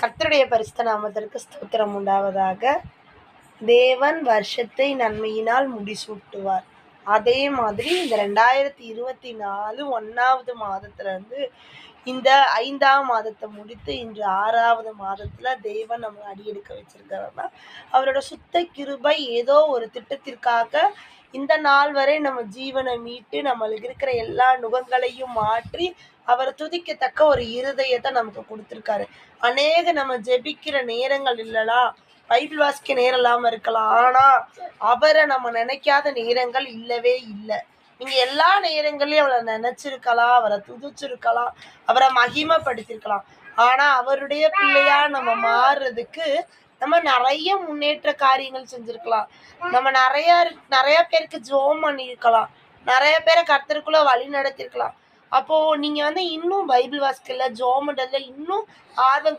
கர்த்தருடைய பரிசுத்த நாமத்திற்கு ஸ்தோத்திரம் உண்டாவதாக. தேவன் வருஷத்தை நன்மையினால் முடிசூட்டுவார். அதே மாதிரி இந்த 2024 1வது மாதத்துலேருந்து இந்த 5ஆம் மாதத்தை முடித்து இன்று 6வது மாதத்தில் தேவன் நம்ம அடியெடுக்க வச்சிருக்காருன்னா அவரோட சுத்த கிருபை. ஏதோ ஒரு திட்டத்திற்காக இந்த நாள் வரை நம்ம ஜீவனை மீட்டு நம்மளுக்கு இருக்கிற எல்லா நுகங்களையும் மாற்றி அவரை துதிக்கத்தக்க ஒரு இருதயத்தை நமக்கு கொடுத்துருக்காரு. நம்ம ஜெபிக்கிற நேரங்கள் இல்லலாம், பைபிள் வாசிக்க நேரம் இல்லாமல் இருக்கலாம், ஆனால் அவரை நம்ம நினைக்காத நேரங்கள் இல்லவே இல்லை. நீங்க எல்லா நேரங்களையும் அவரை நினைச்சிருக்கலாம், அவரை துதிச்சிருக்கலாம், அவரை மகிமைப்படுத்திருக்கலாம். ஆனா அவருடைய பிள்ளையா நம்ம மாறுறதுக்கு நம்ம நிறைய முன்னேற்ற காரியங்கள் செஞ்சிருக்கலாம். நம்ம நிறைய பேருக்கு ஜெபம் பண்ணியிருக்கலாம், நிறைய பேரை கர்த்தருக்குள்ள வழி நடத்திருக்கலாம். அப்போ நீங்க இன்னும் பைபிள் வாசிக்கல, ஜெபம் பண்றதுல இன்னும் ஆர்வம்